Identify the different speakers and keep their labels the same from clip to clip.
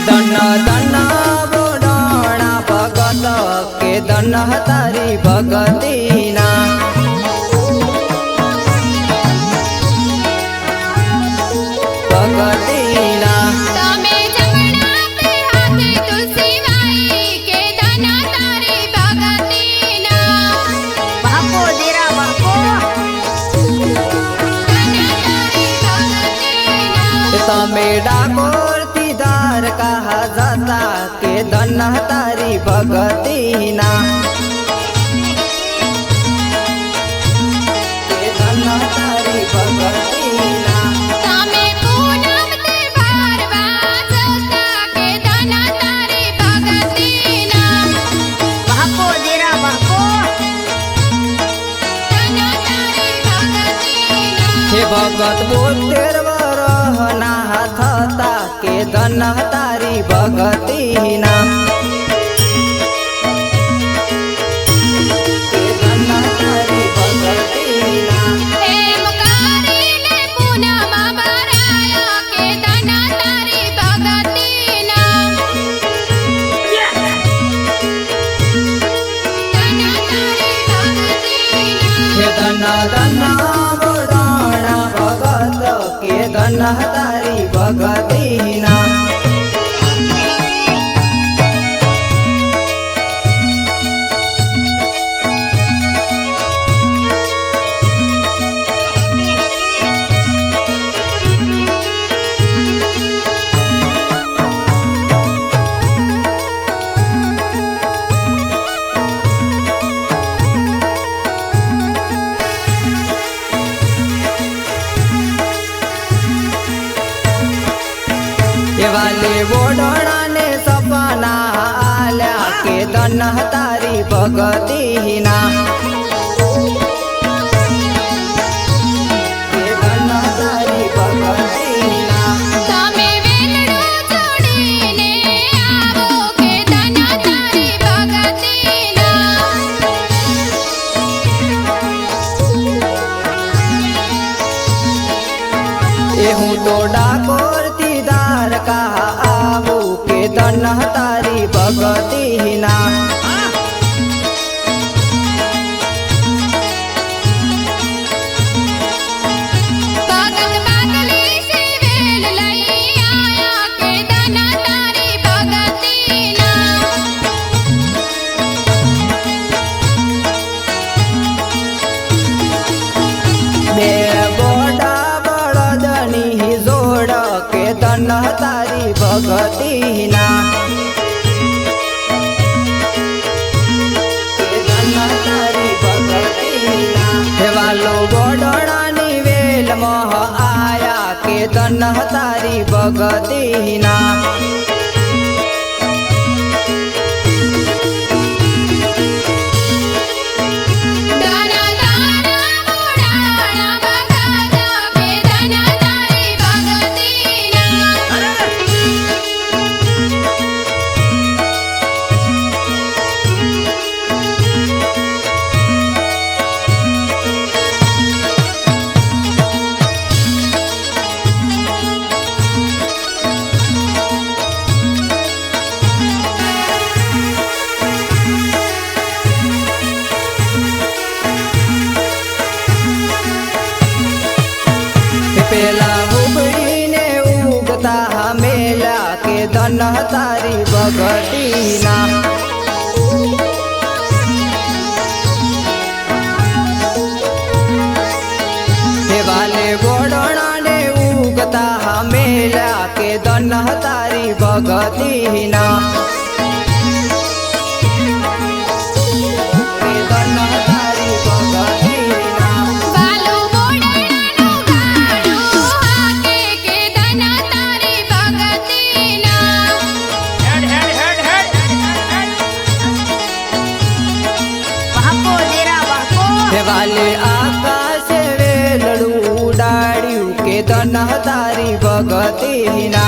Speaker 1: दन दन बोडोणा भगत के दन तारी भगतीना भगतीना
Speaker 2: तमे जमना पे हाथे तुलसी माई के दन तारी भगतीना
Speaker 3: बापो देरा बापो
Speaker 2: दन तारी भगतीना
Speaker 1: तमे डाकोर तीदार कहा जाता के दन तारी भगतीना के दन तारी भगतीना
Speaker 2: तमे पूनम ते बार बाजता के दन तारी भगतीना
Speaker 3: बापो देरा बापो
Speaker 2: दन तारी भगतीना
Speaker 1: हे भगत 72 वरह ना थता के दन तारी भगतीना के दन तारी भगतीना
Speaker 2: हे मुकारी ने पूनम बराया के दन तारी भगतीना दन तारी भगतीना
Speaker 1: हे दन दन बोडोणा भगत के दन तारी भगतीना ये वाले बोडोणा ने सपना आल्या के दन तारी भगतीना के दन तारी भगतीना
Speaker 2: तमे वेलड़ो जोड़ीने आवो के दन तारी भगतीना
Speaker 1: एहू तो डाकोर तीदार कहा आवू के दन तारी भगतीना
Speaker 2: भगत बागली से वेल लई आया के दन तारी भगतीना
Speaker 1: बे बोडा बड़दनी जोड़ के दन तारी भगतीना के दन तारी भगतीना हे वालो बोडोणा नी वेल मोह आया के दन तारी भगतीना
Speaker 2: दाना दाना बोडाणा भगत के दन तारी भगतीना
Speaker 1: पेला हुबड़ी ने उगता मेला के दन तारी भगतीना हे वाले बोडोणा ने उगता मेला के दन तारी भगतीना के दन तारी भगतीना
Speaker 2: बालो बोडाणो गाड़ो हाके के दन तारी भगतीना
Speaker 3: बापो देरा बापो
Speaker 1: हे वाले आकाश वेलड़ू डाड़ियों के दन तारी भगतीना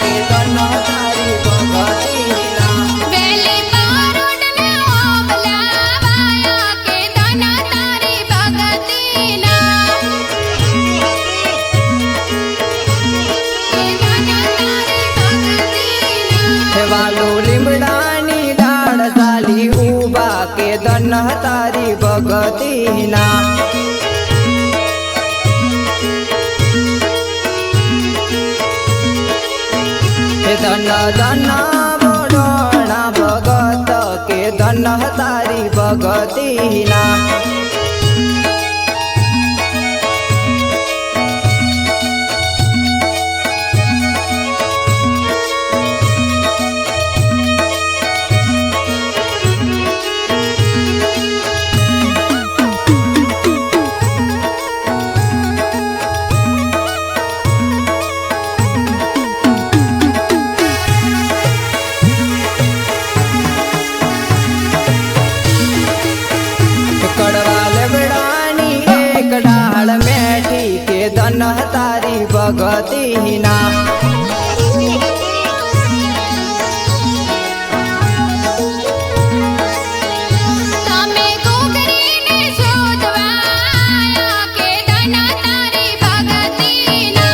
Speaker 1: के दन तारी भगतीना
Speaker 2: वेले पारोड ने ओबला वाया के दन तारी भगतीना
Speaker 1: तारी भगतीना धन धन बड़ोना भगत के धन तारी भगतीना धन तारी भगतीना
Speaker 2: તમે ઘૂઘરીને શોધવા આયા કે ધન તારી ભગતીના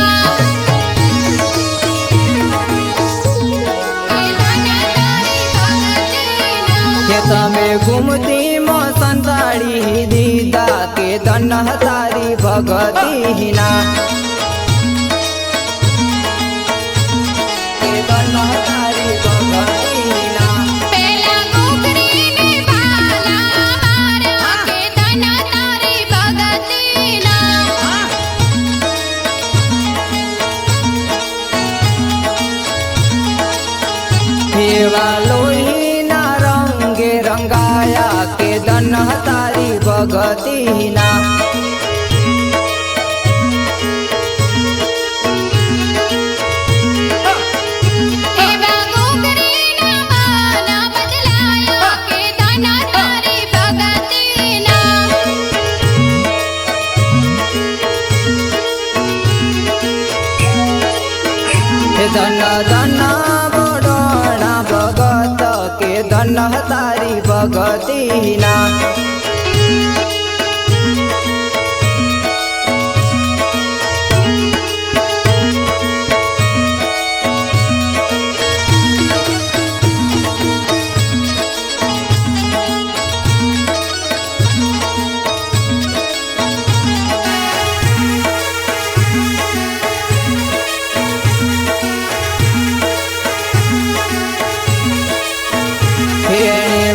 Speaker 1: કે તમે ઘૂમતી માં સંતાડી દીધા के धन तारी भगतीना के धन तारी भगतीना
Speaker 2: પેલા ઘૂઘરીને ભાલા મારવા કે ધન તારી ભગતીના
Speaker 1: हेवा लोहीना रंगे रंगाया के धन तारी भगतीना
Speaker 2: એવા ઘૂઘરીના માલા બદલાયા કે ધન તારી ભગતીના
Speaker 1: धन धन बड़ोना भगत के धन तारी भगतीना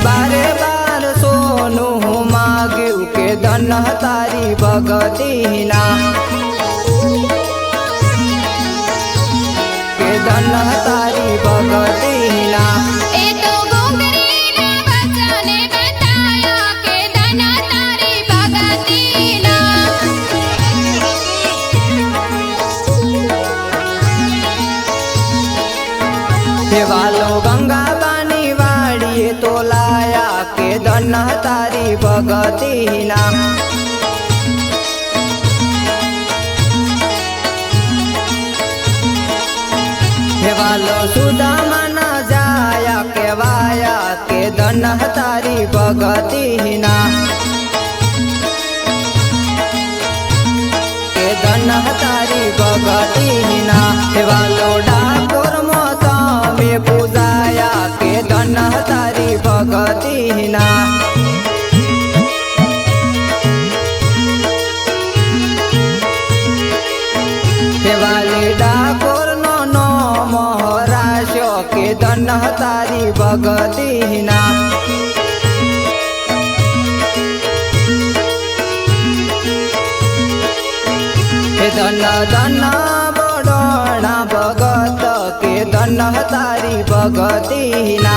Speaker 1: बारे बार सोनू माग्यू के धन तारी भगतीना के धन तारी भगतीना
Speaker 2: એ તો ઘૂઘરીના વચને બતાયા કે ધન તારી ભગતીના
Speaker 1: वालो गंगा बानी वाड़िए तो लाया के धन तारी भगतीना वालो सुदामा न जाया के वाया के धन तारी भगतीना के धन तारी भगतीना वालो डाकोर मोता में पूजाया के धन तारी भगतीना वाले डाकोर नो नो मोहराशो के धन तारी भगतीना धन धन बड़ोना भगत के धन तारी भगतीना।